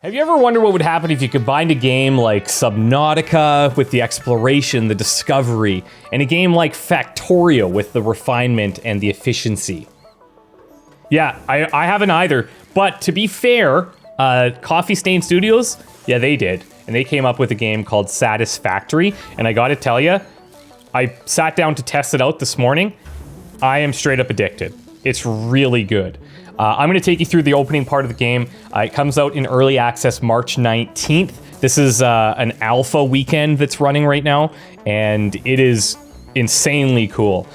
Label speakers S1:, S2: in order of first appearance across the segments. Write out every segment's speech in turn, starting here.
S1: Have you ever wondered what would happen if you combined a game like Subnautica with the exploration, the discovery, and a game like Factorio with the refinement and the efficiency? Yeah, I haven't either, but to be fair, Coffee Stain Studios, yeah, they did. And they came up with a game called Satisfactory, and I gotta tell you, I sat down to test it out this morning. I am straight up addicted. It's really good. I'm going to take you through the opening part of the game. It comes out in early access March 19th. This is an alpha weekend that's running right now, and it is insanely cool.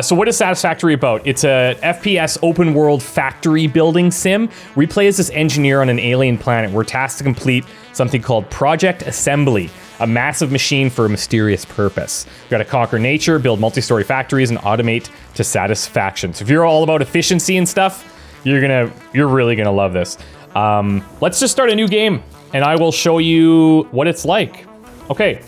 S1: So what is Satisfactory about? It's a FPS open world factory building sim. We play as this engineer on an alien planet. We're tasked to complete something called Project Assembly, a massive machine for a mysterious purpose. We've got to conquer nature, build multi-story factories, and automate to satisfaction. So if you're all about efficiency and stuff, you're really gonna love this. Let's just start a new game, and I will show you what it's like. Okay,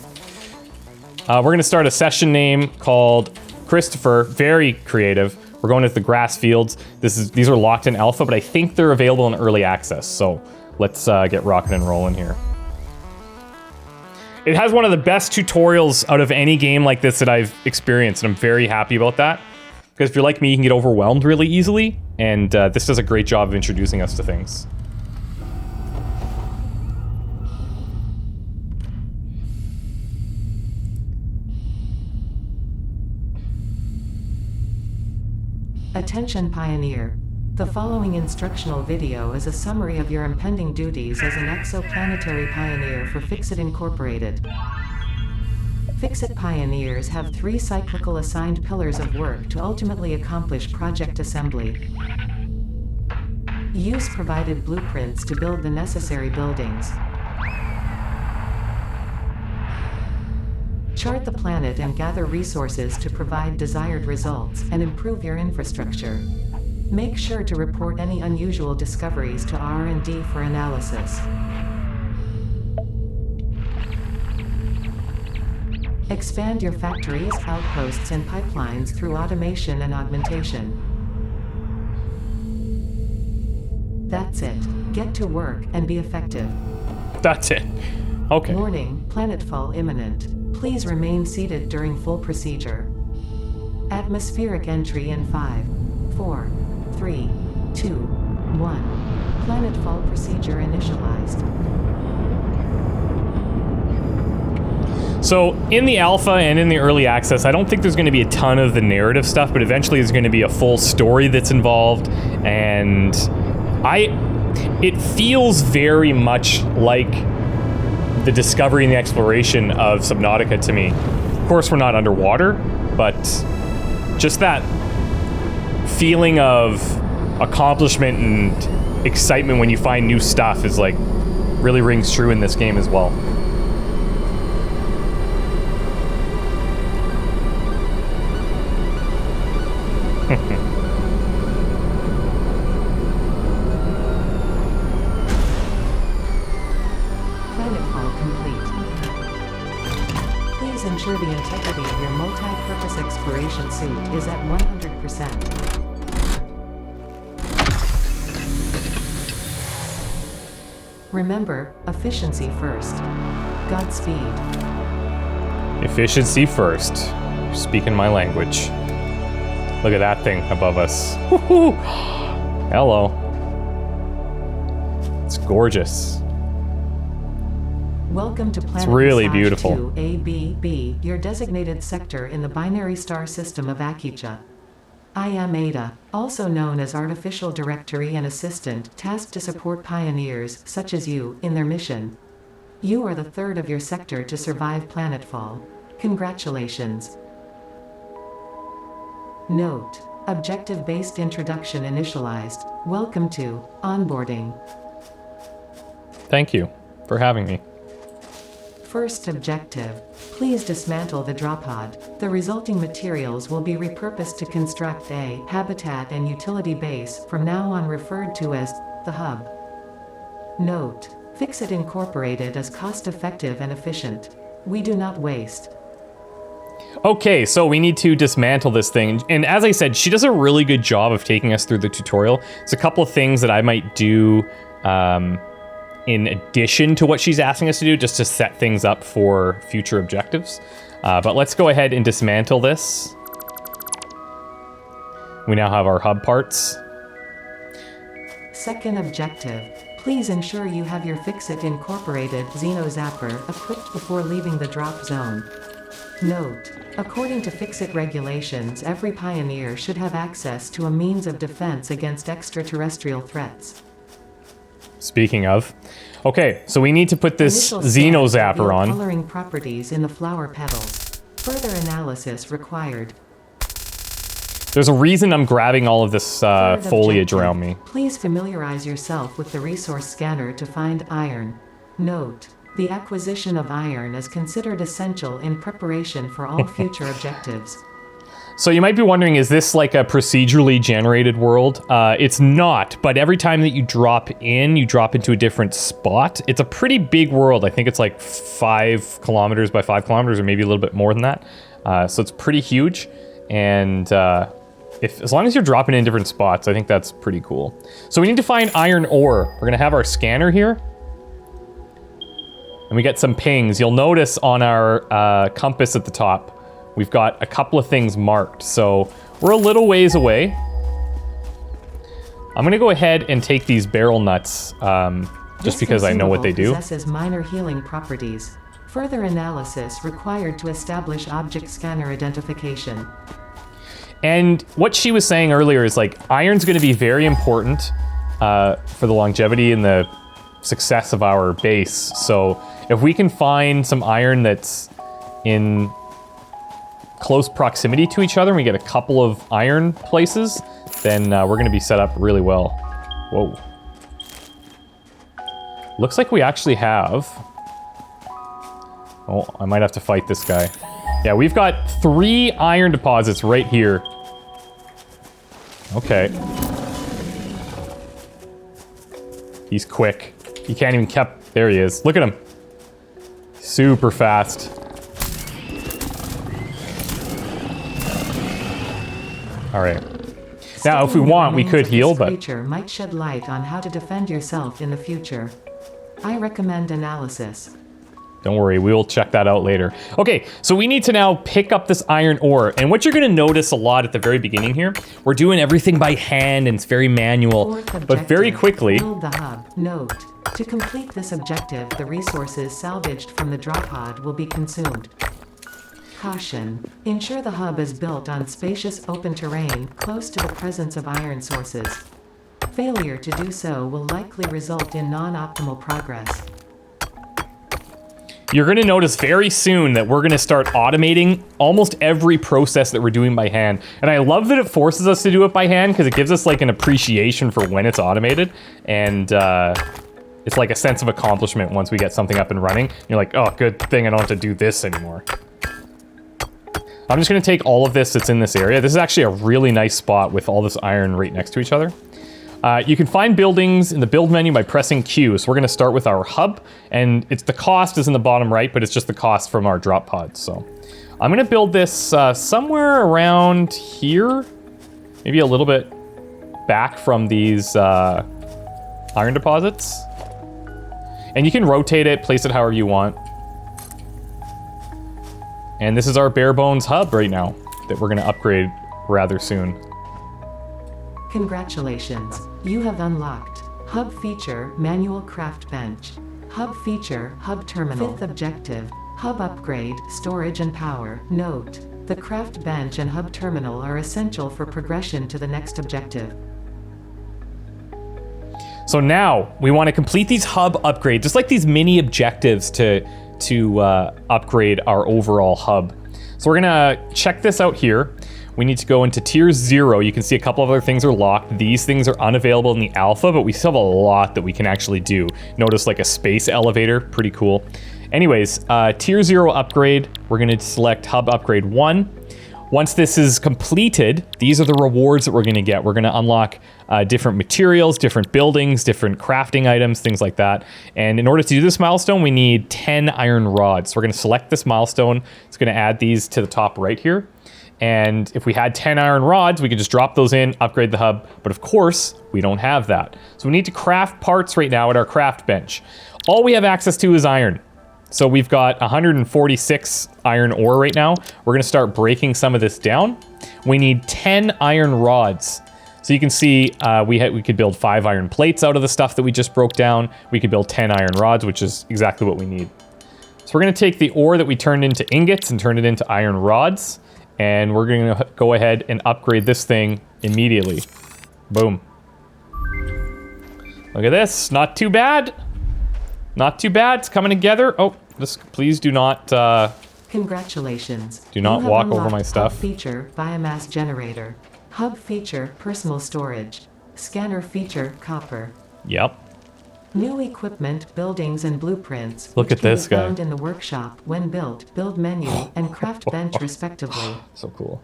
S1: we're gonna start a session name called Christopher. Very creative. We're going to the grass fields. These are locked in alpha, but I think they're available in early access. So let's get rocking and rolling here. It has one of the best tutorials out of any game like this that I've experienced, and I'm very happy about that. Because if you're like me, you can get overwhelmed really easily, and this does a great job of introducing us to things.
S2: Attention Pioneer. The following instructional video is a summary of your impending duties as an exoplanetary pioneer for Fixit Incorporated. Fixit Pioneers have 3 cyclical assigned pillars of work to ultimately accomplish Project Assembly. Use provided blueprints to build the necessary buildings. Chart the planet and gather resources to provide desired results and improve your infrastructure. Make sure to report any unusual discoveries to R&D for analysis. Expand your factories, outposts, and pipelines through automation and augmentation. That's it. Get to work and be effective.
S1: That's it. Okay.
S2: Warning, planetfall imminent. Please remain seated during full procedure. Atmospheric entry in 5, 4, 3, 2, 1. Planetfall procedure initialized.
S1: So in the alpha and in the early access, I don't think there's going to be a ton of the narrative stuff, but eventually there's going to be a full story that's involved, and it feels very much like the discovery and the exploration of Subnautica to me. Of course, we're not underwater, but just that feeling of accomplishment and excitement when you find new stuff is like really rings true in this game as well.
S2: Planetfall complete. Please ensure the integrity of your multi-purpose exploration suit is at 100%. Remember, efficiency first. Godspeed.
S1: Efficiency first. You're speaking my language. Look at that thing above us. Woo-hoo. Hello. It's gorgeous.
S2: Welcome to Planet
S1: really
S2: Massage
S1: beautiful.
S2: 2ABB, your designated sector in the binary star system of Akicha. I am Ada, also known as Artificial Directory and Assistant, tasked to support pioneers, such as you, in their mission. You are the third of your sector to survive planetfall. Congratulations. Note: objective-based introduction initialized. Welcome to onboarding.
S1: Thank you for having me.
S2: First objective: please dismantle the drop pod. The resulting materials will be repurposed to construct a habitat and utility base, from now on referred to as the hub. Note: Fixit Incorporated is cost-effective and efficient. We do not waste.
S1: Okay, so we need to dismantle this thing. And as I said, she does a really good job of taking us through the tutorial. There's a couple of things that I might do in addition to what she's asking us to do, just to set things up for future objectives. But let's go ahead and dismantle this. We now have our hub parts.
S2: Second objective. Please ensure you have your Fix-It Incorporated Xenozapper equipped before leaving the drop zone. Note: according to Fix-It regulations, every pioneer should have access to a means of defense against extraterrestrial threats.
S1: Speaking of. Okay, so we need to put this Xenozapper on.
S2: Coloring properties in the flower petals. Further analysis required.
S1: There's a reason I'm grabbing all of this foliage around me.
S2: Please familiarize yourself with the resource scanner to find iron. Note: the acquisition of iron is considered essential in preparation for all future objectives.
S1: So you might be wondering, is this like a procedurally generated world? It's not, but every time that you drop into a different spot. It's a pretty big world. I think it's like 5 kilometers by 5 kilometers, or maybe a little bit more than that. So it's pretty huge, and as long as you're dropping in different spots, I think that's pretty cool. So we need to find iron ore. We're gonna have our scanner here, and we get some pings. You'll notice on our compass at the top, we've got a couple of things marked, so we're a little ways away. I'm gonna go ahead and take these barrel nuts, just because I know what they do.
S2: Possesses minor healing properties. Further analysis required to establish object scanner identification.
S1: And what she was saying earlier is like, iron's gonna be very important for the longevity and the success of our base. So if we can find some iron that's in close proximity to each other, and we get a couple of iron places, then we're gonna be set up really well. Whoa. Looks like we actually have... Oh, I might have to fight this guy. Yeah, we've got 3 iron deposits right here. Okay. He's quick. He can't even there he is. Look at him. Super fast. All right. Now, if we want, we could heal, but...
S2: Creature might shed light on how to defend yourself in the future. I recommend analysis.
S1: Don't worry, we will check that out later. Okay, so we need to now pick up this iron ore. And what you're gonna notice a lot at the very beginning here, we're doing everything by hand and it's very manual, but very quickly...
S2: Build the hub. Note: to complete this objective, the resources salvaged from the drop pod will be consumed. Caution: ensure the hub is built on spacious open terrain close to the presence of iron sources. Failure to do so will likely result in non-optimal progress.
S1: You're gonna notice very soon that we're gonna start automating almost every process that we're doing by hand. And I love that it forces us to do it by hand, because it gives us like an appreciation for when it's automated. And it's like a sense of accomplishment once we get something up and running. You're like, oh, good thing I don't have to do this anymore. I'm just gonna take all of this that's in this area. This is actually a really nice spot with all this iron right next to each other. You can find buildings in the build menu by pressing Q. So we're gonna start with our hub, and the cost is in the bottom right, but it's just the cost from our drop pods. So I'm gonna build this somewhere around here, maybe a little bit back from these iron deposits. And you can rotate it, place it however you want. And this is our bare bones hub right now that we're gonna upgrade rather soon.
S2: Congratulations, you have unlocked Hub Feature Manual Craft Bench. Hub Feature Hub Terminal. 5th objective, Hub Upgrade Storage and Power. Note: the Craft Bench and Hub Terminal are essential for progression to the next objective.
S1: So now we want to complete these hub upgrades, just like these mini objectives to upgrade our overall hub. So we're gonna check this out here. We need to go into tier 0. You can see a couple of other things are locked. These things are unavailable in the alpha, but we still have a lot that we can actually do. Notice like a space elevator, pretty cool. Anyways, tier 0 upgrade, we're gonna select hub upgrade 1. Once this is completed, these are the rewards that we're gonna get. We're gonna unlock different materials, different buildings, different crafting items, things like that. And in order to do this milestone, we need 10 iron rods. So we're gonna select this milestone. It's gonna add these to the top right here. And if we had 10 iron rods, we could just drop those in, upgrade the hub. But of course, we don't have that. So we need to craft parts right now at our craft bench. All we have access to is iron. So we've got 146 iron ore right now. We're gonna start breaking some of this down. We need 10 iron rods. So you can see we could build 5 iron plates out of the stuff that we just broke down. We could build 10 iron rods, which is exactly what we need. So we're gonna take the ore that we turned into ingots and turn it into iron rods. And we're gonna go ahead and upgrade this thing immediately. Boom. Look at this, not too bad. Not too bad, it's coming together. Oh, please do not...
S2: Congratulations.
S1: Do not walk over my stuff.
S2: Hub feature, biomass generator. Hub feature, personal storage. Scanner feature, copper.
S1: Yep.
S2: New equipment, buildings, and blueprints.
S1: Look at this guy.
S2: Found in the workshop when built, build menu, and craft bench respectively.
S1: So cool.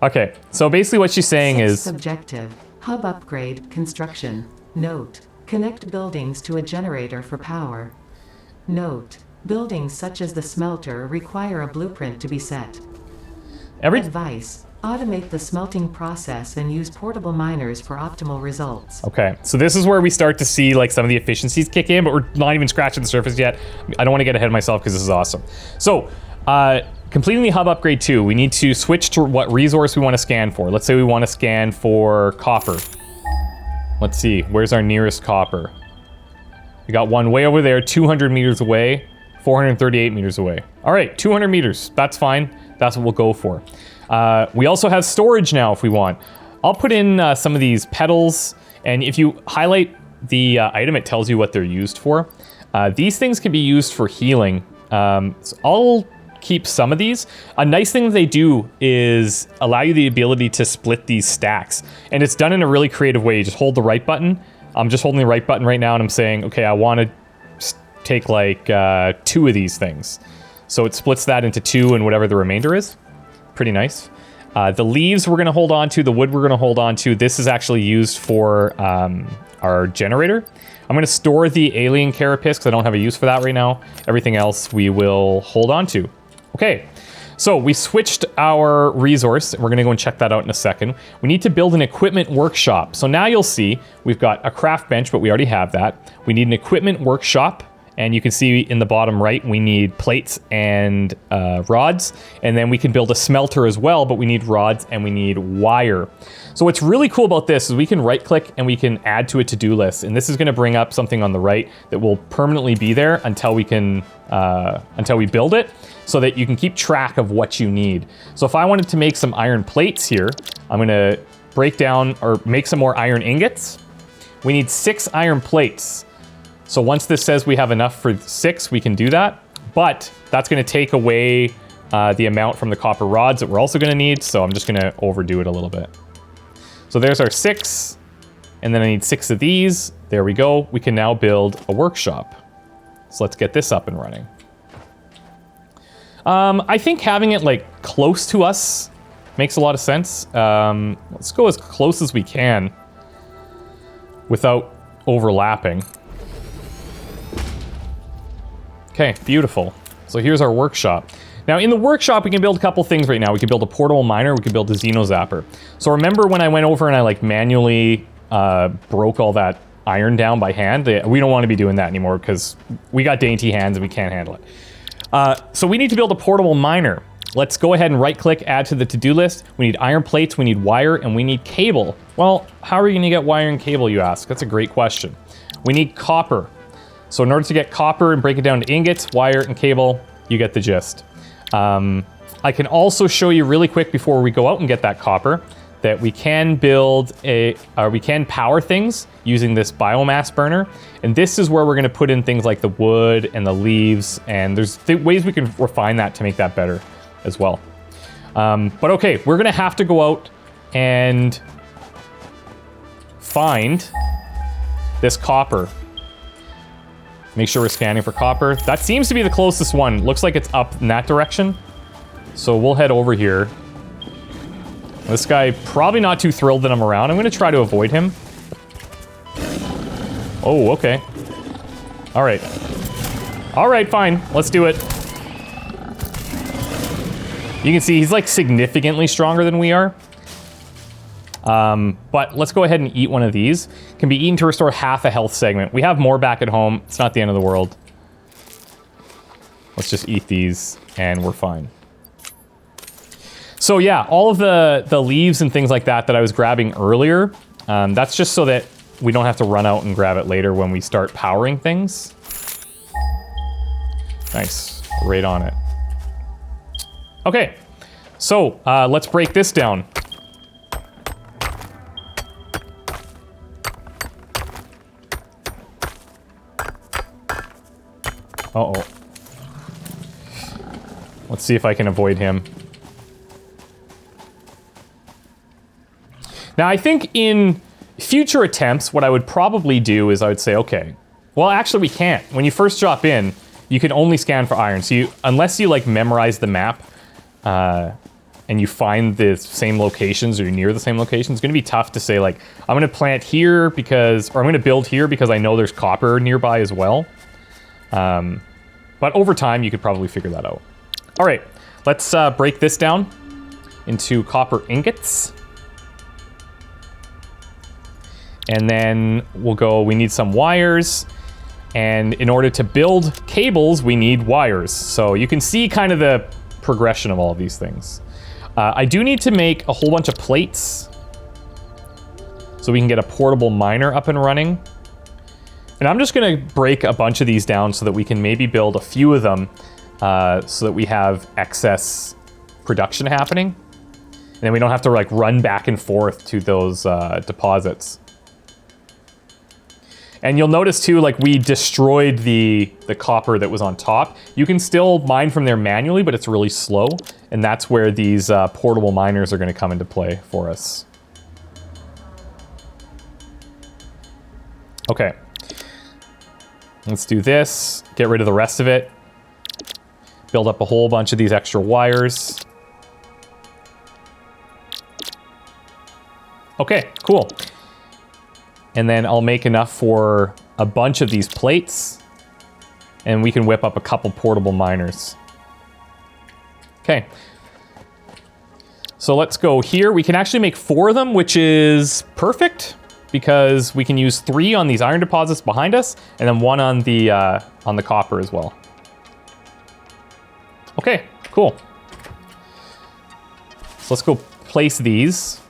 S1: Okay, so basically what she's saying is...
S2: Subjective. Hub upgrade, construction. Note. Connect buildings to a generator for power. Note. Buildings such as the smelter require a blueprint to be set. Advice. Automate the smelting process and use portable miners for optimal results.
S1: Okay, so this is where we start to see like some of the efficiencies kick in, but we're not even scratching the surface yet. I don't want to get ahead of myself because this is awesome. So, completing the hub upgrade 2, we need to switch to what resource we want to scan for. Let's say we want to scan for copper. Let's see, where's our nearest copper? We got one way over there, 200 meters away, 438 meters away. All right, 200 meters, that's fine. That's what we'll go for. We also have storage now if we want. I'll put in some of these petals, and if you highlight the item, it tells you what they're used for. These things can be used for healing. So I'll keep some of these. A nice thing that they do is allow you the ability to split these stacks, and it's done in a really creative way. You just hold the right button. I'm just holding the right button right now, and I'm saying, okay, I want to take like 2 of these things. So it splits that into 2 and whatever the remainder is. Pretty nice. The leaves we're going to hold on to, the wood we're going to hold on to. This is actually used for our generator. I'm going to store the alien carapace because I don't have a use for that right now. Everything else we will hold on to. Okay, so we switched our resource. We're going to go and check that out in a second. We need to build an equipment workshop. So now you'll see we've got a craft bench, but we already have that. We need an equipment workshop. And you can see in the bottom right, we need plates and rods. And then we can build a smelter as well, but we need rods and we need wire. So what's really cool about this is we can right click and we can add to a to-do list. And this is gonna bring up something on the right that will permanently be there until we can, until we build it, so that you can keep track of what you need. So if I wanted to make some iron plates here, I'm gonna break down or make some more iron ingots. We need 6 iron plates. So once this says we have enough for 6, we can do that. But that's going to take away the amount from the copper rods that we're also going to need. So I'm just going to overdo it a little bit. So there's our 6. And then I need 6 of these. There we go. We can now build a workshop. So let's get this up and running. I think having it like close to us makes a lot of sense. Let's go as close as we can without overlapping. Okay, beautiful. So here's our workshop. Now in the workshop, we can build a couple things right now. We can build a portable miner, we can build a xenozapper. So remember when I went over and I like manually broke all that iron down by hand? We don't want to be doing that anymore because we got dainty hands and we can't handle it. So we need to build a portable miner. Let's go ahead and right click, add to the to-do list. We need iron plates, we need wire, and we need cable. Well, how are you gonna get wire and cable, you ask? That's a great question. We need copper. So in order to get copper and break it down to ingots, wire, and cable, you get the gist. I can also show you really quick before we go out and get that copper that we can build we can power things using this biomass burner. And this is where we're gonna put in things like the wood and the leaves, and there's ways we can refine that to make that better as well. But okay, we're gonna have to go out and find this copper. Make sure we're scanning for copper. That seems to be the closest one. Looks like it's up in that direction. So we'll head over here. This guy probably not too thrilled that I'm around. I'm gonna try to avoid him. Oh, okay. All right. All right, fine. Let's do it. You can see he's like significantly stronger than we are. But let's go ahead and eat one of these. Can be eaten to restore half a health segment. We have more back at home. It's not the end of the world. Let's just eat these and we're fine. So yeah, all of the leaves and things like that I was grabbing earlier, that's just so that we don't have to run out and grab it later when we start powering things. Nice, right on it. Okay, so let's break this down. Uh-oh. Let's see if I can avoid him. Now, I think in future attempts, what I would probably do is I would say, okay, well, actually we can't. When you first drop in, you can only scan for iron. So unless you like memorize the map and you find the same locations or you're near the same locations, it's gonna be tough to say like, I'm gonna plant here because, or I'm gonna build here because I know there's copper nearby as well. But over time, you could probably figure that out. All right, let's break this down into copper ingots. And then we'll go, we need some wires. And in order to build cables, we need wires. So you can see kind of the progression of all of these things. I do need to make a whole bunch of plates so we can get a portable miner up and running. And I'm just gonna break a bunch of these down so that we can maybe build a few of them so that we have excess production happening. And then we don't have to like run back and forth to those deposits. And you'll notice too, like we destroyed the copper that was on top. You can still mine from there manually, but it's really slow. And that's where these portable miners are gonna come into play for us. Okay. Let's do this, get rid of the rest of it. Build up a whole bunch of these extra wires. Okay, cool. And then I'll make enough for a bunch of these plates. And we can whip up a couple portable miners. Okay. So let's go here. We can actually make 4 of them, which is perfect, because we can use 3 on these iron deposits behind us, and then 1 on the copper as well. Okay, cool. So let's go place these.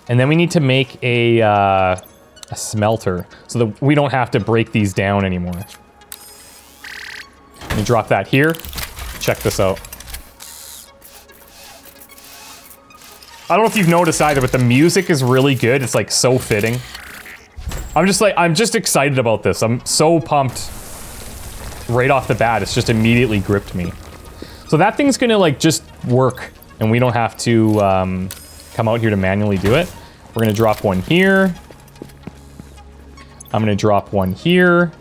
S1: And then we need to make a smelter so that we don't have to break these down anymore. Let me drop that here. Check this out. I don't know if you've noticed either, but the music is really good. It's like so fitting. I'm just excited about this. I'm so pumped right off the bat. It's just immediately gripped me. So that thing's gonna like just work and we don't have to come out here to manually do it. We're gonna drop one here. I'm gonna drop one here.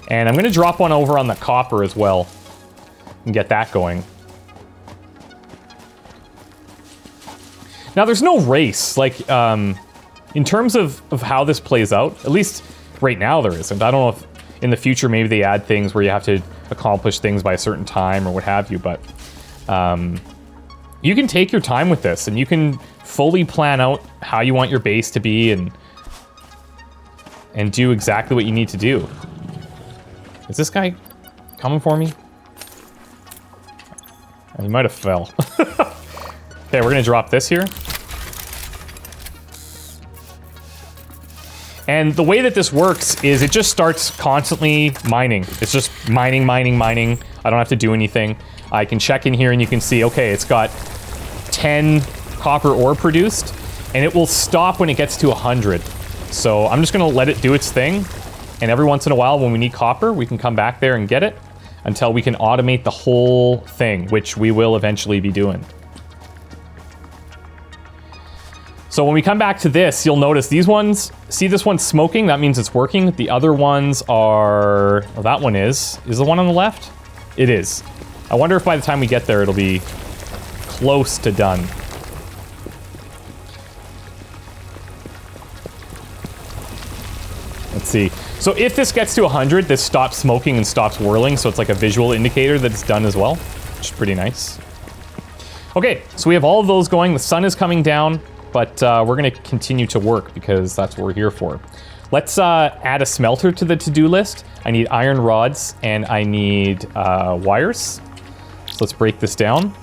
S1: And I'm gonna drop one over on the copper as well and get that going. Now there's no race, like in terms of how this plays out, at least right now there isn't. I don't know if in the future maybe they add things where you have to accomplish things by a certain time or what have you, but you can take your time with this and you can fully plan out how you want your base to be and do exactly what you need to do. Is this guy coming for me? He might have fell. Okay, we're gonna drop this here. And the way that this works is it just starts constantly mining. It's just mining, mining, mining. I don't have to do anything. I can check in here and you can see, okay, it's got 10 copper ore produced, and it will stop when it gets to 100. So I'm just gonna let it do its thing, and every once in a while when we need copper, we can come back there and get it until we can automate the whole thing, which we will eventually be doing. So when we come back to this, you'll notice these ones, see this one's smoking, that means it's working. The other ones are, well, that one is the one on the left? It is. I wonder if by the time we get there, it'll be close to done. Let's see. So if this gets to 100, this stops smoking and stops whirling, so it's like a visual indicator that it's done as well, which is pretty nice. Okay, so we have all of those going. The sun is coming down, but we're going to continue to work because that's what we're here for. Let's add a smelter to the to-do list. I need iron rods and I need wires. So let's break this down.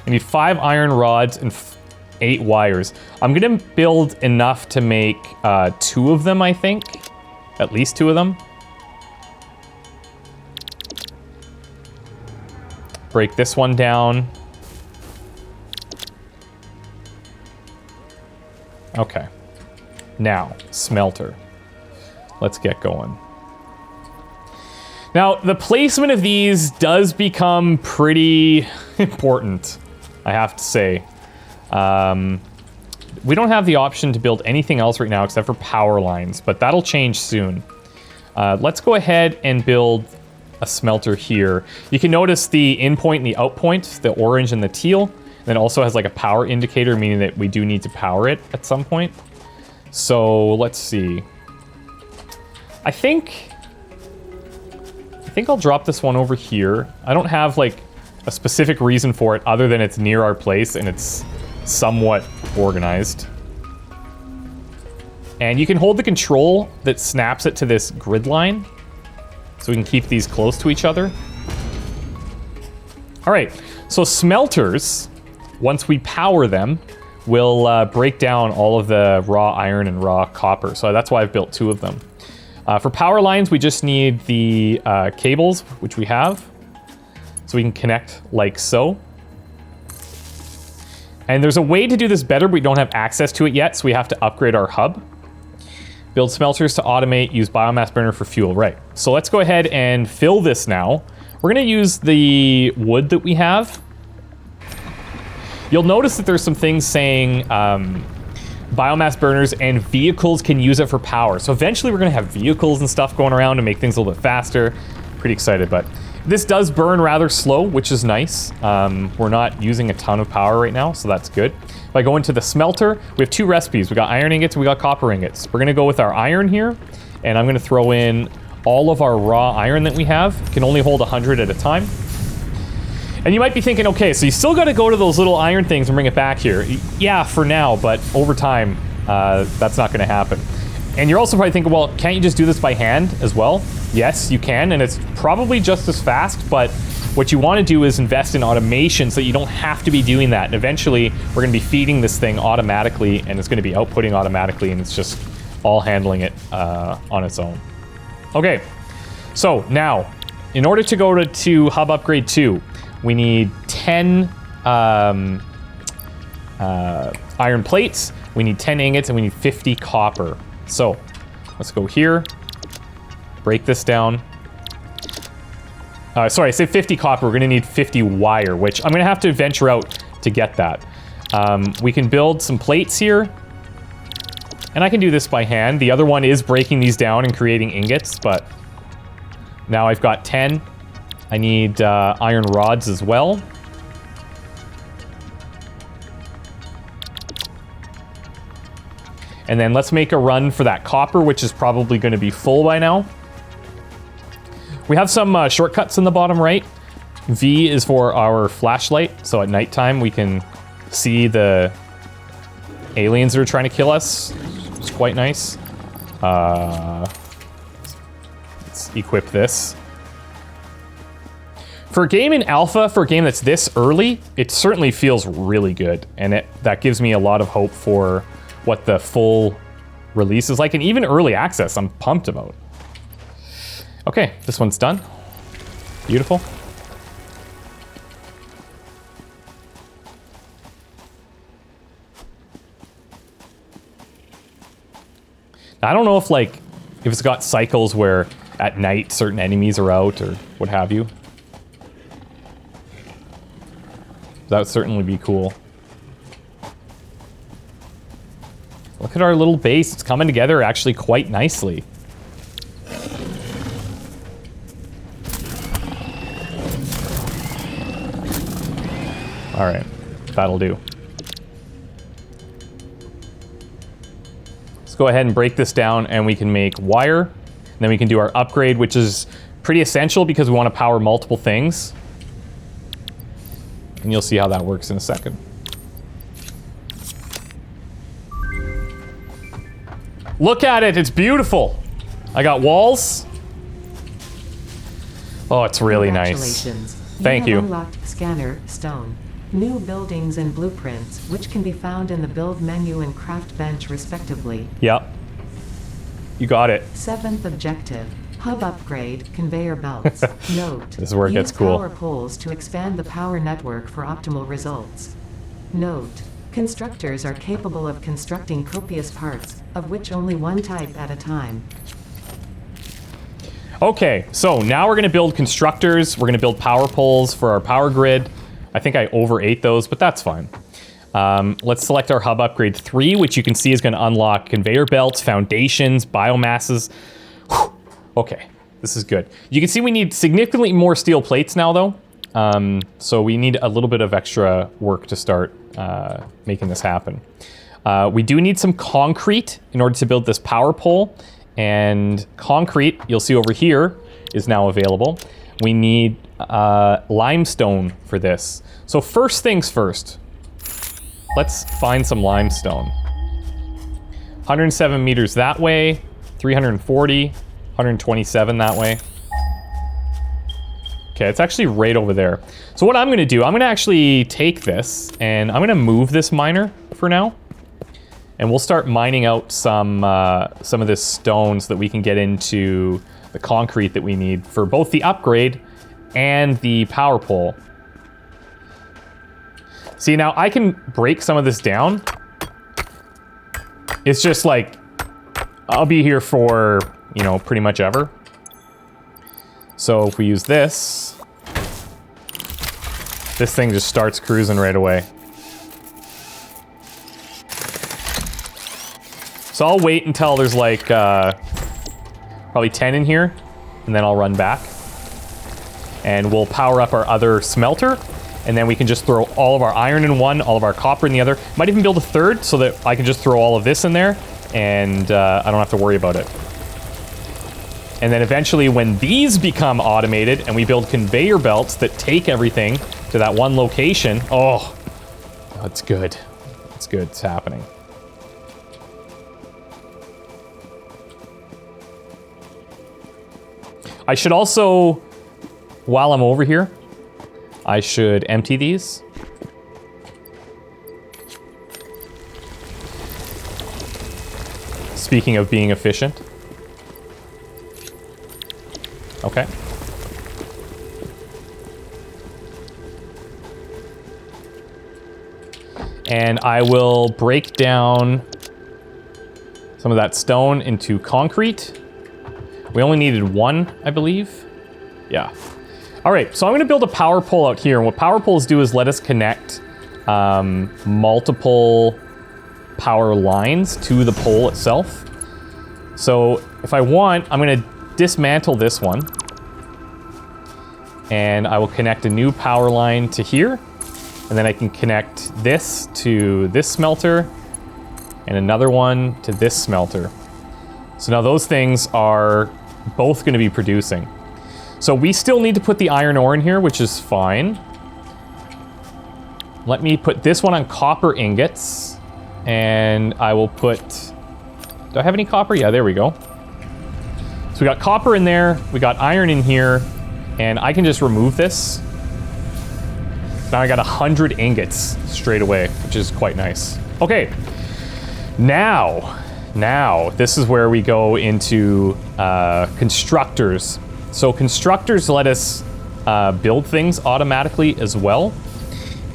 S1: I need 5 iron rods and 8 wires. I'm going to build enough to make 2 of them, I think. At least 2 of them. Break this one down. Okay. Now, smelter. Let's get going. Now, the placement of these does become pretty important, I have to say. We don't have the option to build anything else right now except for power lines, but that'll change soon. Let's go ahead and build a smelter here. You can notice the in point and the out point, the orange and the teal. And then it also has like a power indicator, meaning that we do need to power it at some point. So let's see. I think I'll drop this one over here. I don't have like a specific reason for it other than it's near our place and it's somewhat organized. And you can hold the control that snaps it to this grid line so we can keep these close to each other. All right, so smelters, once we power them, will break down all of the raw iron and raw copper. So that's why I've built 2 of them. For power lines, we just need the cables, which we have. So we can connect like so. And there's a way to do this better, but we don't have access to it yet, so we have to upgrade our hub. Build smelters to automate, use biomass burner for fuel. Right, so let's go ahead and fill this now. We're gonna use the wood that we have. You'll notice that there's some things saying biomass burners and vehicles can use it for power. So eventually we're gonna have vehicles and stuff going around to make things a little bit faster. Pretty excited, but this does burn rather slow, which is nice. We're not using a ton of power right now, so that's good. If I go into the smelter, we have 2 recipes. We got iron ingots and we got copper ingots. We're gonna go with our iron here, and I'm gonna throw in all of our raw iron that we have. Can only hold 100 at a time. And you might be thinking, okay, so you still gotta go to those little iron things and bring it back here. Yeah, for now, but over time, that's not gonna happen. And you're also probably thinking, well, can't you just do this by hand as well? Yes, you can, and it's probably just as fast, but what you want to do is invest in automation so that you don't have to be doing that. And eventually, we're going to be feeding this thing automatically, and it's going to be outputting automatically, and it's just all handling it on its own. Okay, so now, in order to go to Hub Upgrade 2, we need 10 iron plates, we need 10 ingots, and we need 50 copper. So, let's go here, break this down. Sorry, I said 50 copper. We're going to need 50 wire, which I'm going to have to venture out to get that. We can build some plates here. And I can do this by hand. The other one is breaking these down and creating ingots, but now I've got 10. I need iron rods as well. And then let's make a run for that copper, which is probably going to be full by now. We have some shortcuts in the bottom right. V is for our flashlight, so at nighttime we can see the aliens that are trying to kill us. It's quite nice. Let's equip this. For a game in alpha, for a game that's this early, it certainly feels really good, and that gives me a lot of hope for what the full release is like, and even early access I'm pumped about. Okay, this one's done. Beautiful. Now, I don't know if it's got cycles where at night certain enemies are out or what have you. That would certainly be cool. Look at our little base. It's coming together actually quite nicely. All right, that'll do. Let's go ahead and break this down and we can make wire. And then we can do our upgrade, which is pretty essential because we want to power multiple things. And you'll see how that works in a second. Look at it, it's beautiful. I got walls. Oh, it's really nice. Thank you.
S2: Unlocked scanner stone. New buildings and blueprints, which can be found in the build menu and craft bench respectively.
S1: Yep. You got it.
S2: 7th objective. Hub upgrade, conveyor belts. Note.
S1: This is where it gets cool.
S2: Use power poles to expand the power network for optimal results. Note. Constructors are capable of constructing copious parts, of which only one type at a time.
S1: Okay, so now we're going to build constructors. We're going to build power poles for our power grid. I think I overate those, but that's fine. Let's select our hub upgrade 3, which you can see is going to unlock conveyor belts, foundations, biomasses. Whew. Okay, this is good. You can see we need significantly more steel plates now, though. So we need a little bit of extra work to start making this happen. We do need some concrete in order to build this power pole. And concrete, you'll see over here, is now available. We need limestone for this. So first things first, let's find some limestone. 107 meters that way, 340, 127 that way. Okay, it's actually right over there. So what I'm gonna do, I'm gonna actually take this and I'm gonna move this miner for now. And we'll start mining out some of this stone so that we can get into the concrete that we need for both the upgrade and the power pole. See, now I can break some of this down. It's just like, I'll be here for, you know, pretty much ever. So if we use this thing just starts cruising right away. So I'll wait until there's like probably 10 in here, and then I'll run back. And we'll power up our other smelter, and then we can just throw all of our iron in one, all of our copper in the other. Might even build a third so that I can just throw all of this in there, and I don't have to worry about it. And then eventually when these become automated and we build conveyor belts that take everything to that one location, oh, that's good. It's good, it's happening. I should also, while I'm over here, I should empty these. Speaking of being efficient. Okay. And I will break down some of that stone into concrete. We only needed one, I believe. Yeah. All right, so I'm gonna build a power pole out here. And what power poles do is let us connect multiple power lines to the pole itself. So if I want, I'm gonna dismantle this one. And I will connect a new power line to here. And then I can connect this to this smelter and another one to this smelter. So now those things are both going to be producing. So we still need to put the iron ore in here, which is fine. Let me put this one on copper ingots. And I will put... Do I have any copper? Yeah, there we go. So we got copper in there. We got iron in here. And I can just remove this. Now I got 100 ingots straight away, which is quite nice. Okay. Now, this is where we go into constructors. So constructors let us build things automatically as well.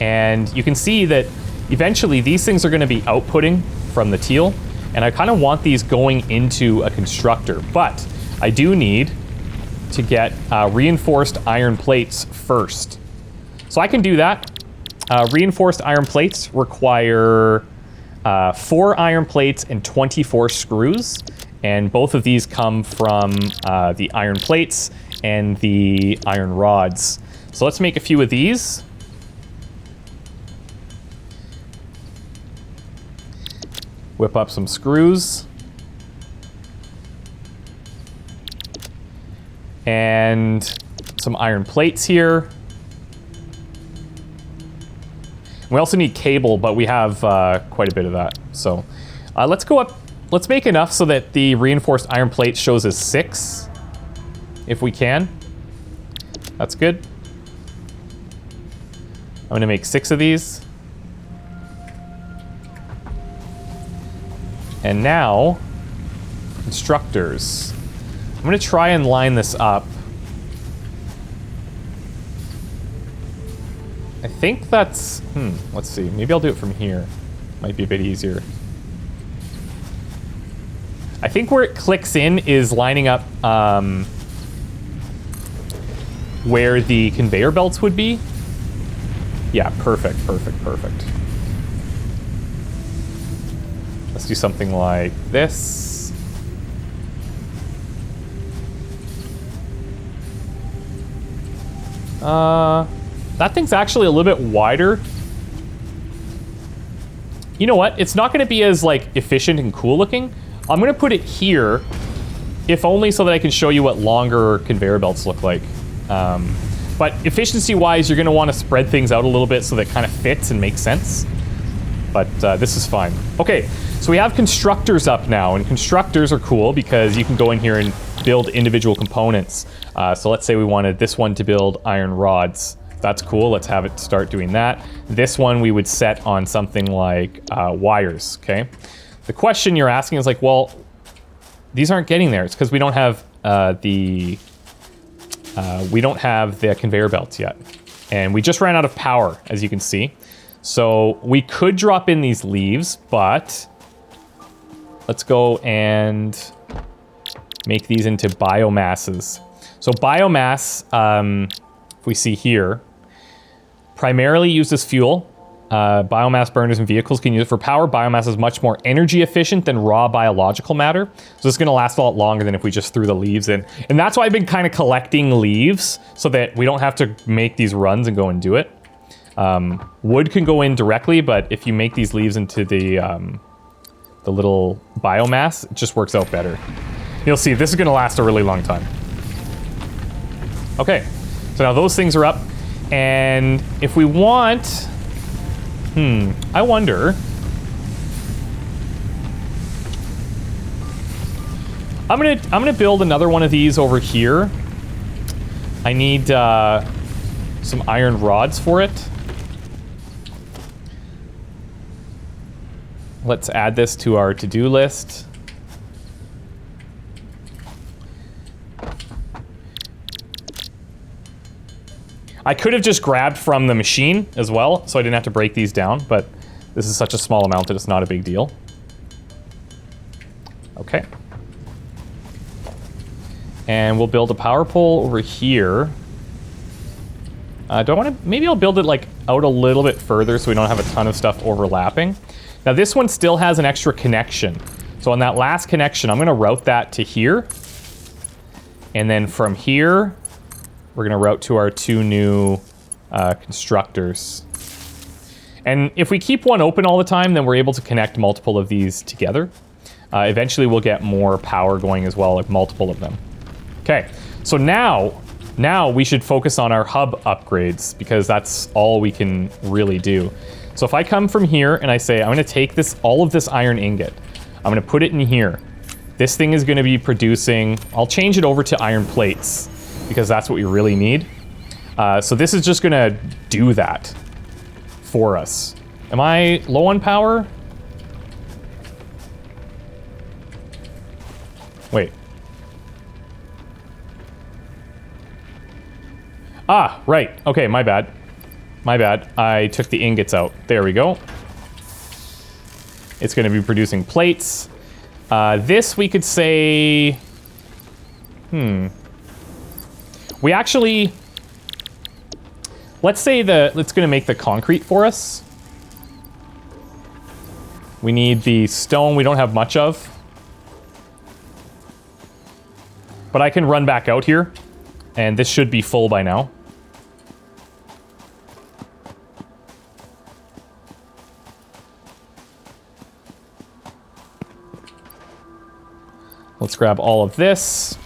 S1: And you can see that eventually these things are going to be outputting from the teal. And I kind of want these going into a constructor. But I do need to get reinforced iron plates first. So I can do that. Reinforced iron plates require 4 iron plates and 24 screws. And both of these come from the iron plates and the iron rods. So let's make a few of these. Whip up some screws. And some iron plates here. We also need cable, but we have quite a bit of that. So let's go up. Let's make enough so that the reinforced iron plate shows as 6, if we can. That's good. I'm gonna make 6 of these. And now, constructors. I'm gonna try and line this up. I think that's, let's see. Maybe I'll do it from here. Might be a bit easier. I think where it clicks in is lining up where the conveyor belts would be. Yeah, perfect, perfect, perfect. Let's do something like this. That thing's actually a little bit wider. You know what? It's not going to be as like efficient and cool looking. I'm going to put it here, if only so that I can show you what longer conveyor belts look like. But efficiency-wise, you're going to want to spread things out a little bit so that it kind of fits and makes sense. But this is fine. Okay, so we have constructors up now, and constructors are cool because you can go in here and build individual components. So let's say we wanted this one to build iron rods. That's cool. Let's have it start doing that. This one we would set on something like wires, okay? The question you're asking is like, well, these aren't getting there. It's because we don't have the conveyor belts yet. And we just ran out of power, as you can see. So we could drop in these leaves, but let's go and make these into biomasses. So biomass, if we see here, primarily used as fuel. Biomass burners and vehicles can use it for power. Biomass is much more energy efficient than raw biological matter. So it's going to last a lot longer than if we just threw the leaves in. And that's why I've been kind of collecting leaves so that we don't have to make these runs and go and do it. Wood can go in directly, but if you make these leaves into the little biomass, it just works out better. You'll see, this is going to last a really long time. Okay, so now those things are up. And if we want... I wonder. I'm gonna build another one of these over here. I need some iron rods for it. Let's add this to our to-do list. I could have just grabbed from the machine as well, so I didn't have to break these down, but this is such a small amount that it's not a big deal. Okay. And we'll build a power pole over here. Do I want to... Maybe I'll build it like out a little bit further so we don't have a ton of stuff overlapping. Now this one still has an extra connection. So on that last connection, I'm going to route that to here. And then from here... we're going to route to our 2 new constructors. And if we keep one open all the time, then we're able to connect multiple of these together. Eventually, we'll get more power going as well, like multiple of them. Okay, so now we should focus on our hub upgrades because that's all we can really do. So if I come from here and I say, I'm going to take all of this iron ingot. I'm going to put it in here. This thing is going to be producing... I'll change it over to iron plates, because that's what we really need. So this is just gonna do that for us. Am I low on power? Wait. Ah, right. Okay, my bad. My bad. I took the ingots out. There we go. It's gonna be producing plates. This we could say... We actually, let's say it's going to make the concrete for us. We need the stone we don't have much of. But I can run back out here, and this should be full by now. Let's grab all of this.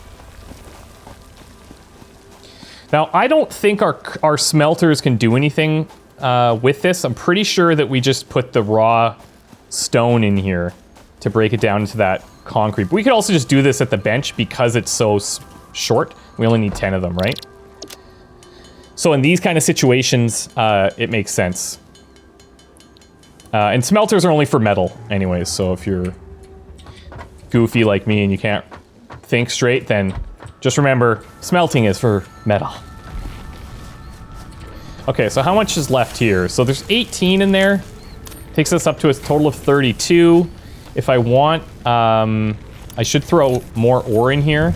S1: Now, I don't think our smelters can do anything with this. I'm pretty sure that we just put the raw stone in here to break it down into that concrete. But we could also just do this at the bench because it's so short. We only need 10 of them, right? So in these kind of situations, it makes sense. And smelters are only for metal anyways, so if you're goofy like me and you can't think straight, then just remember, smelting is for metal. Okay, so how much is left here? So there's 18 in there. Takes us up to a total of 32. If I want, I should throw more ore in here.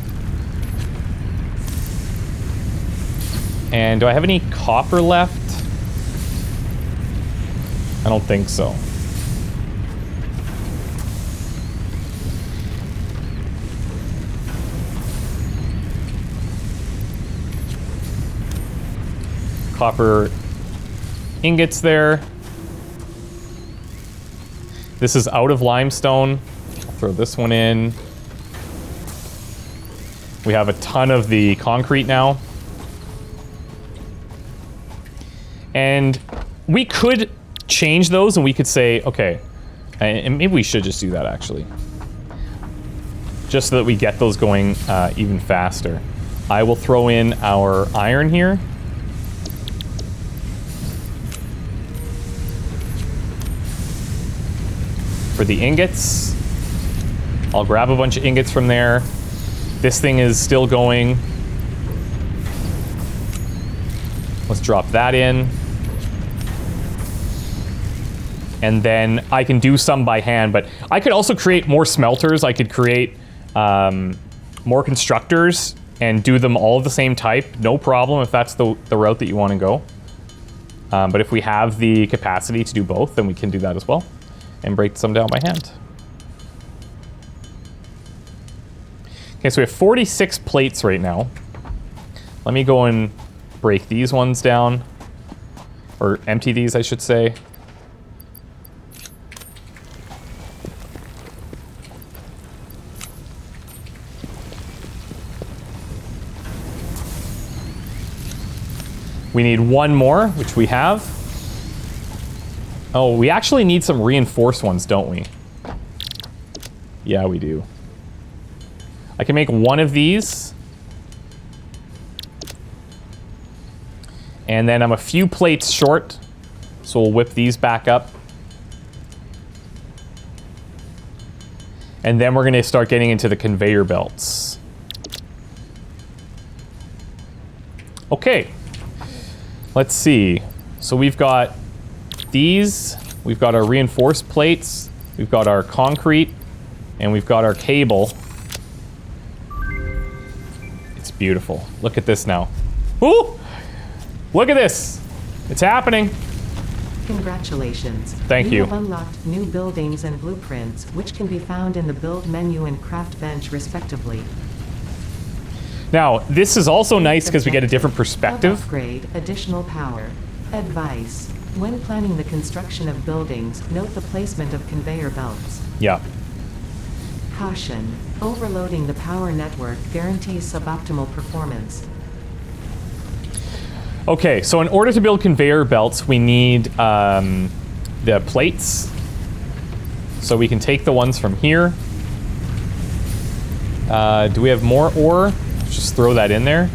S1: And do I have any copper left? I don't think so. Copper ingots there. This is out of limestone. I'll throw this one in. We have a ton of the concrete now. And we could change those and we could say, okay, and maybe we should just do that actually. Just so that we get those going even faster. I will throw in our iron here. For the ingots, I'll grab a bunch of ingots from there. This thing is still going. Let's drop that in. And then I can do some by hand, but I could also create more smelters. I could create more constructors and do them all of the same type. No problem if that's the route that you want to go. But if we have the capacity to do both, then we can do that as well. And break some down by hand. Okay, so we have 46 plates right now. Let me go and break these ones down. Or empty these, I should say. We need one more, which we have. Oh, we actually need some reinforced ones, don't we? Yeah, we do. I can make one of these. And then I'm a few plates short, so we'll whip these back up. And then we're gonna start getting into the conveyor belts. Okay. Let's see. So we've got these, we've got our reinforced plates, we've got our concrete, and we've got our cable. It's beautiful. Look at this now. Woo! Look at this. It's happening.
S2: Congratulations.
S1: Thank you.
S2: You have unlocked new buildings and blueprints, which can be found in the build menu and craft bench respectively.
S1: Now, this is also nice because we get a different perspective.
S2: Upgrade, additional power. Advice. When planning the construction of buildings, note the placement of conveyor belts.
S1: Yeah.
S2: Caution. Overloading the power network guarantees suboptimal performance.
S1: Okay, so in order to build conveyor belts, we need the plates. So we can take the ones from here. Do we have more ore? Let's just throw that in there.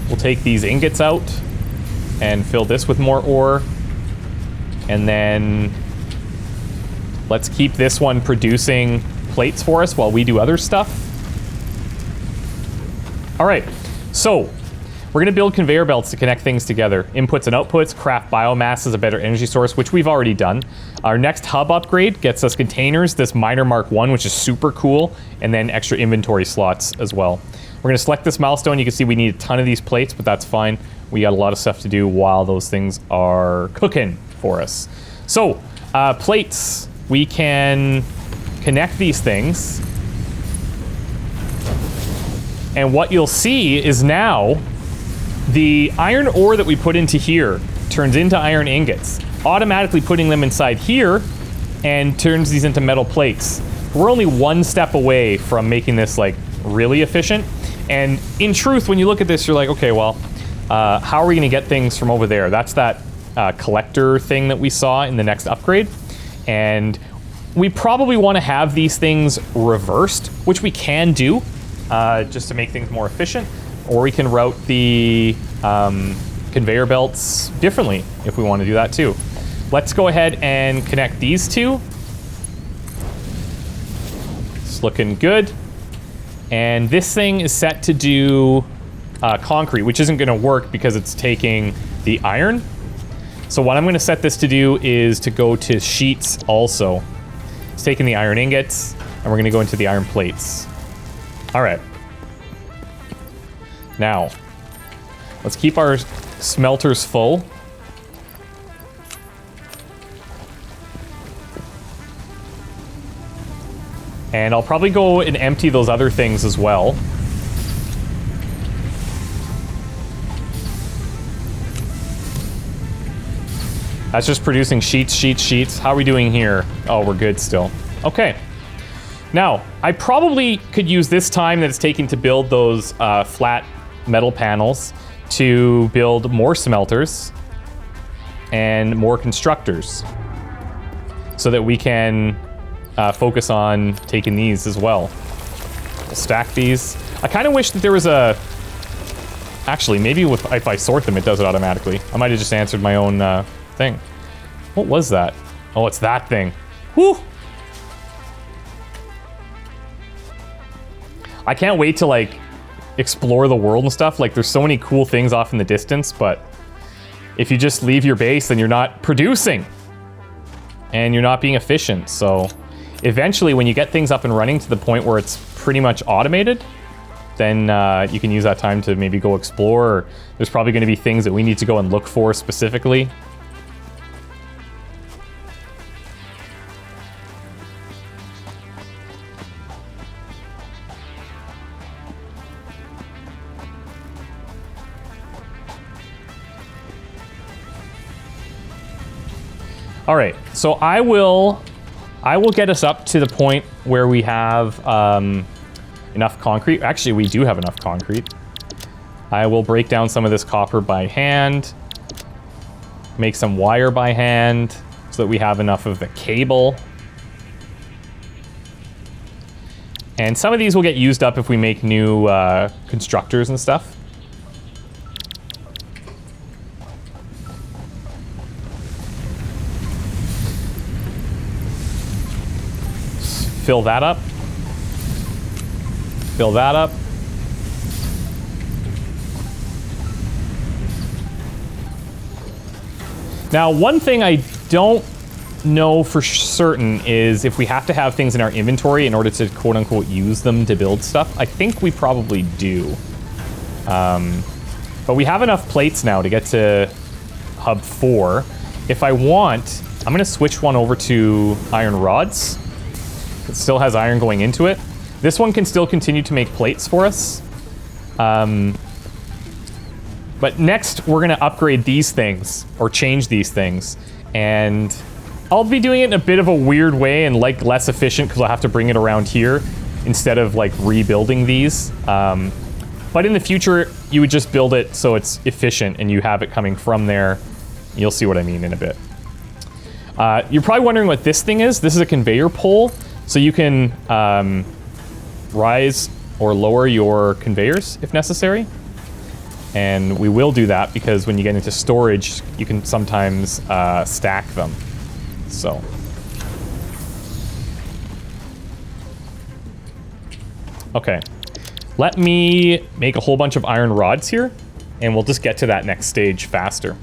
S1: We'll take these ingots out and fill this with more ore. And then let's keep this one producing plates for us while we do other stuff. All right, so we're gonna build conveyor belts to connect things together. Inputs and outputs, craft biomass as a better energy source, which we've already done. Our next hub upgrade gets us containers, this miner Mark 1, which is super cool, and then extra inventory slots as well. We're gonna select this milestone. You can see we need a ton of these plates, but that's fine. We got a lot of stuff to do while those things are cooking for us. So, plates, we can connect these things. And what you'll see is now the iron ore that we put into here turns into iron ingots, automatically putting them inside here and turns these into metal plates. We're only one step away from making this like really efficient. And in truth, when you look at this, you're like, okay, well, how are we going to get things from over there? That's that collector thing that we saw in the next upgrade. And we probably want to have these things reversed, which we can do just to make things more efficient. Or we can route the conveyor belts differently if we want to do that too. Let's go ahead and connect these two. It's looking good. And this thing is set to do concrete, which isn't going to work because it's taking the iron. So what I'm going to set this to do is to go to sheets also. It's taking the iron ingots, and we're going to go into the iron plates. All right. Now, let's keep our smelters full. And I'll probably go and empty those other things as well. That's just producing sheets, sheets, sheets. How are we doing here? Oh, we're good still. Okay. Now, I probably could use this time that it's taking to build those flat metal panels to build more smelters and more constructors so that we can focus on taking these as well. We'll stack these. I kind of wish that there was a... Actually, maybe if I sort them, it does it automatically. I might have just answered my own thing. What was that? Oh, it's that thing. Whew! I can't wait to, like, explore the world and stuff. Like, there's so many cool things off in the distance, but if you just leave your base, then you're not producing. And you're not being efficient, so... Eventually, when you get things up and running to the point where it's pretty much automated, then you can use that time to maybe go explore. Or there's probably going to be things that we need to go and look for specifically. All right, so I will get us up to the point where we have enough concrete. Actually, we do have enough concrete. I will break down some of this copper by hand, make some wire by hand so that we have enough of the cable. And some of these will get used up if we make new constructors and stuff. Fill that up. Fill that up. Now, one thing I don't know for certain is if we have to have things in our inventory in order to quote-unquote use them to build stuff. I think we probably do. But we have enough plates now to get to hub 4. If I want, I'm going to switch one over to iron rods. It still has iron going into it. This one can still continue to make plates for us. But next, we're going to upgrade these things, or change these things. And I'll be doing it in a bit of a weird way and like less efficient because I'll have to bring it around here instead of like rebuilding these. But in the future, you would just build it so it's efficient and you have it coming from there. You'll see what I mean in a bit. You're probably wondering what this thing is. This is a conveyor pole. So you can rise or lower your conveyors if necessary. And we will do that because when you get into storage, you can sometimes stack them. So. Okay. Let me make a whole bunch of iron rods here, and we'll just get to that next stage faster.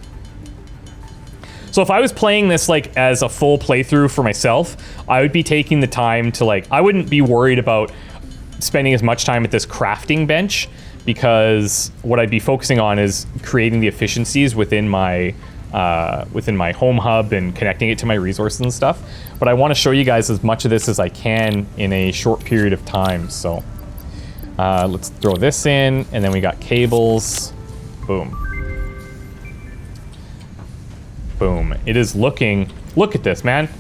S1: So if I was playing this like as a full playthrough for myself, I would be taking the time to like, I wouldn't be worried about spending as much time at this crafting bench because what I'd be focusing on is creating the efficiencies within my home hub and connecting it to my resources and stuff. But I want to show you guys as much of this as I can in a short period of time. So let's throw this in, and then we got cables. Boom. Boom. It is looking... Look at this, man.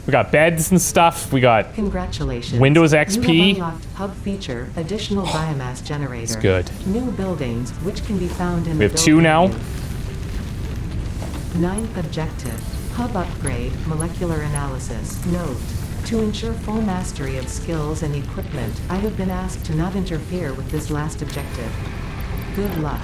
S1: We got beds and stuff. We got
S2: Congratulations.
S1: Windows
S2: You
S1: XP.
S2: have unlocked hub feature, additional biomass generator.
S1: It's good.
S2: New buildings, which can be found in
S1: We
S2: the
S1: have 2 now.
S2: menu. 9th objective, hub upgrade, molecular analysis. Note, to ensure full mastery of skills and equipment, I have been asked to not interfere with this last objective. Good luck.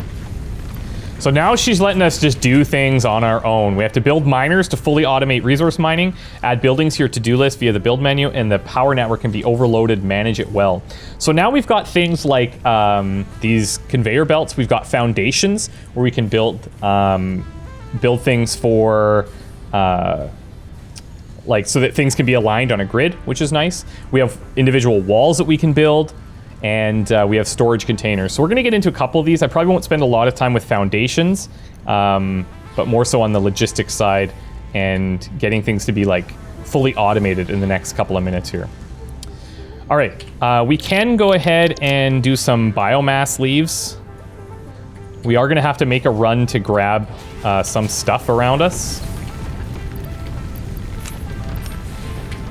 S1: So now she's letting us just do things on our own. We have to build miners to fully automate resource mining, add buildings to your to-do list via the build menu, and the power network can be overloaded, manage it well. So now we've got things like these conveyor belts. We've got foundations where we can build things for like so that things can be aligned on a grid, which is nice. We have individual walls that we can build. And we have storage containers. So we're going to get into a couple of these. I probably won't spend a lot of time with foundations, but more so on the logistics side and getting things to be like fully automated in the next couple of minutes here. All right, we can go ahead and do some biomass leaves. We are going to have to make a run to grab some stuff around us.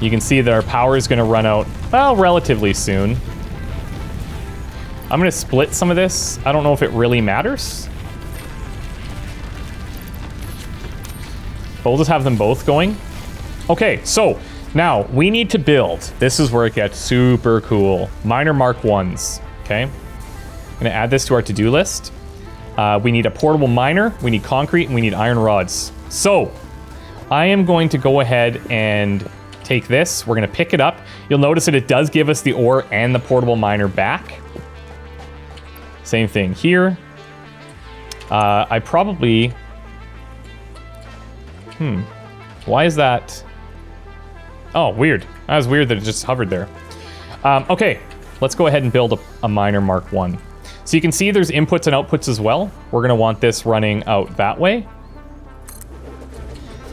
S1: You can see that our power is going to run out, well, relatively soon. I'm going to split some of this. I don't know if it really matters. But we'll just have them both going. Okay, so now we need to build. This is where it gets super cool. Miner Mark 1s, okay? I'm going to add this to our to-do list. We need a portable miner, we need concrete, and we need iron rods. So I am going to go ahead and take this. We're going to pick it up. You'll notice that it does give us the ore and the portable miner back. Same thing here. I probably... Why is that? Oh, weird. That was weird that it just hovered there. Okay, let's go ahead and build a miner Mark 1. So you can see there's inputs and outputs as well. We're going to want this running out that way.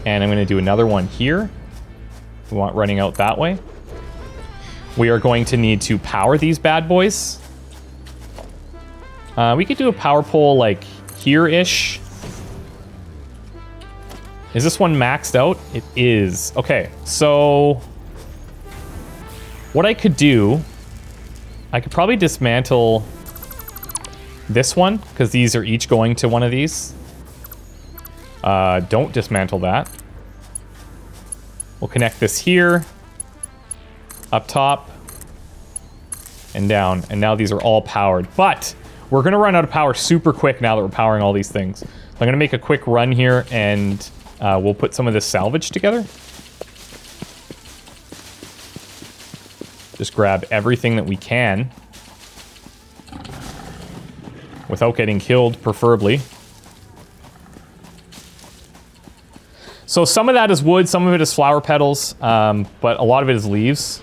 S1: And I'm going to do another one here. We want running out that way. We are going to need to power these bad boys. We could do a power pole like here-ish. Is this one maxed out? It is. Okay, so what I could do, I could probably dismantle this one because these are each going to one of these. Don't dismantle that. We'll connect this here, up top, and down. And now these are all powered. But we're going to run out of power super quick now that we're powering all these things. So I'm going to make a quick run here, and we'll put some of this salvage together. Just grab everything that we can. Without getting killed, preferably. So some of that is wood, some of it is flower petals, but a lot of it is leaves.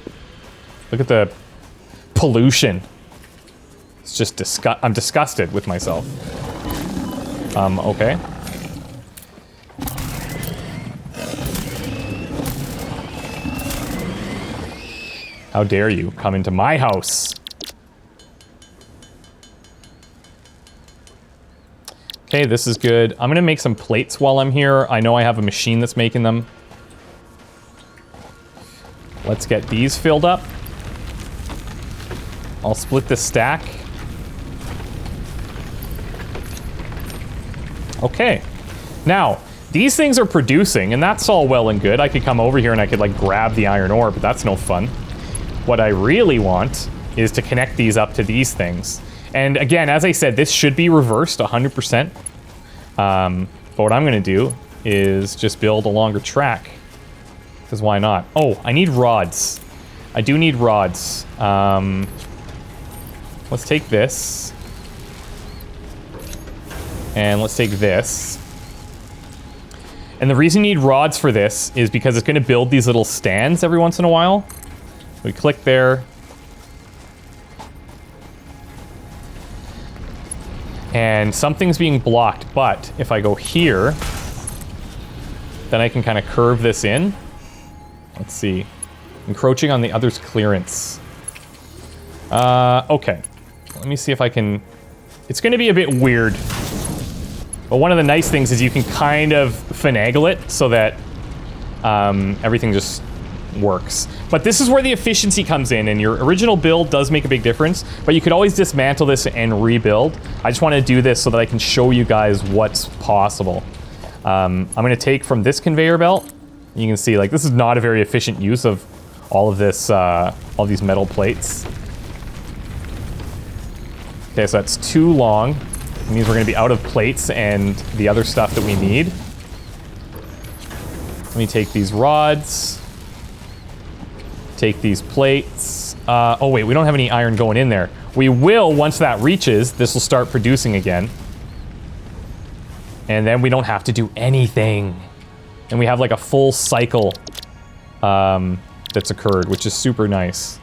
S1: Look at the pollution. It's just I'm disgusted with myself. Okay. How dare you come into my house? Okay, this is good. I'm gonna make some plates while I'm here. I know I have a machine that's making them. Let's get these filled up. I'll split this stack. Okay. Now, these things are producing, and that's all well and good. I could come over here and I could like grab the iron ore, but that's no fun. What I really want is to connect these up to these things. And again, as I said, this should be reversed 100%. But what I'm gonna do is just build a longer track. Because why not? Oh, I need rods. I do need rods. Let's take this. And let's take this. And the reason you need rods for this is because it's gonna build these little stands every once in a while. We click there. And something's being blocked, but if I go here, then I can kind of curve this in. Let's see. Encroaching on the other's clearance. Okay. Let me see if I can... It's going to be a bit weird. But one of the nice things is you can kind of finagle it so that everything just works. But this is where the efficiency comes in, and your original build does make a big difference, but you could always dismantle this and rebuild. I just want to do this so that I can show you guys what's possible. I'm going to take from this conveyor belt. You can see, like, this is not a very efficient use of all of this, all these metal plates. Okay, so that's too long. It means we're going to be out of plates and the other stuff that we need. Let me take these rods. Take these plates. Oh wait, we don't have any iron going in there. We will once that reaches. This will start producing again. And then we don't have to do anything. And we have like a full cycle that's occurred, which is super nice.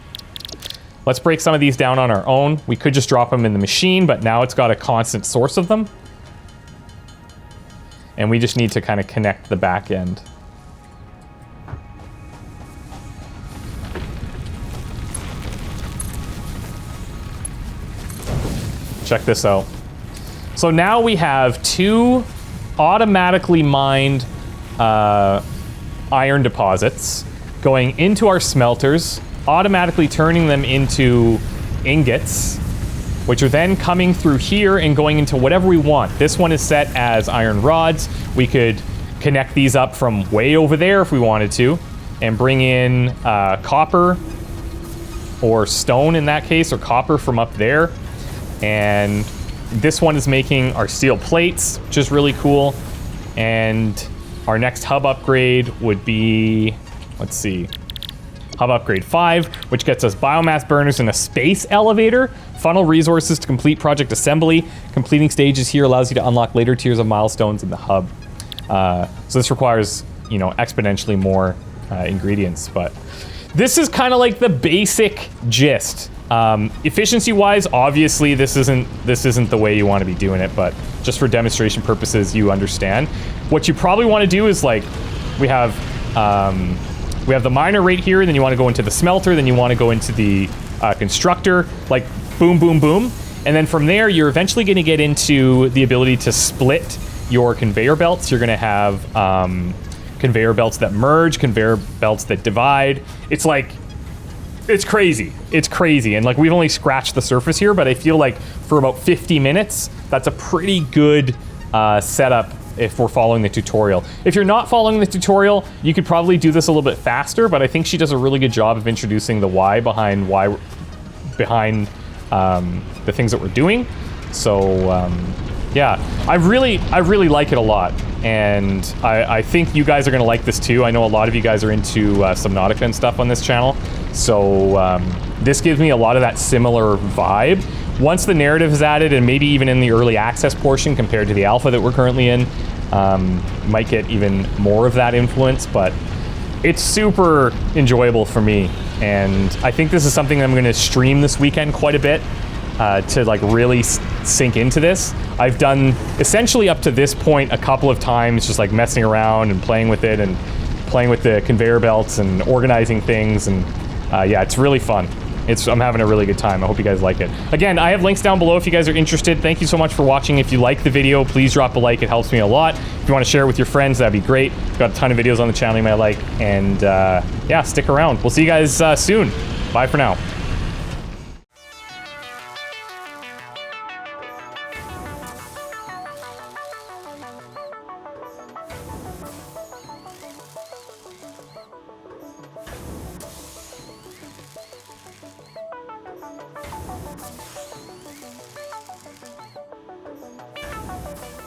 S1: Let's break some of these down on our own. We could just drop them in the machine, but now it's got a constant source of them. And we just need to kind of connect the back end. Check this out. So now we have 2 automatically mined iron deposits going into our smelters, automatically turning them into ingots, which are then coming through here and going into whatever we want. This one is set as iron rods. We could connect these up from way over there if we wanted to, and bring in copper or stone in that case, or copper from up there. And this one is making our steel plates, which is really cool. And our next hub upgrade would be, let's see, hub upgrade 5, which gets us biomass burners and a space elevator. Funnel resources to complete project assembly. Completing stages here allows you to unlock later tiers of milestones in the hub. So this requires, you know, exponentially more ingredients, but this is kind of like the basic gist. Efficiency-wise, obviously, this isn't the way you want to be doing it, but just for demonstration purposes, you understand. What you probably want to do is, like, we have the miner right here, then you want to go into the smelter, then you want to go into the constructor, like boom, boom, boom. And then from there, you're eventually going to get into the ability to split your conveyor belts. You're going to have conveyor belts that merge, conveyor belts that divide. It's like, it's crazy. It's crazy. And like, we've only scratched the surface here, but I feel like for about 50 minutes, that's a pretty good setup if we're following the tutorial. If you're not following the tutorial, you could probably do this a little bit faster, but I think she does a really good job of introducing the why behind the things that we're doing. So yeah, I really like it a lot. And I think you guys are going to like this too. I know a lot of you guys are into Subnautica and stuff on this channel. So this gives me a lot of that similar vibe. Once the narrative is added, and maybe even in the early access portion compared to the alpha that we're currently in, might get even more of that influence, but it's super enjoyable for me. And I think this is something I'm going to stream this weekend quite a bit. To like really sink into this. I've done essentially up to this point a couple of times just like messing around and playing with it and playing with the conveyor belts and organizing things, and yeah, it's really fun. I'm having a really good time. I hope you guys like it. Again, I have links down below if you guys are interested. Thank you so much for watching. If you like the video, please drop a like. It helps me a lot. If you want to share it with your friends, that'd be great. I've got a ton of videos on the channel you might like, and yeah, stick around. We'll see you guys soon. Bye for now.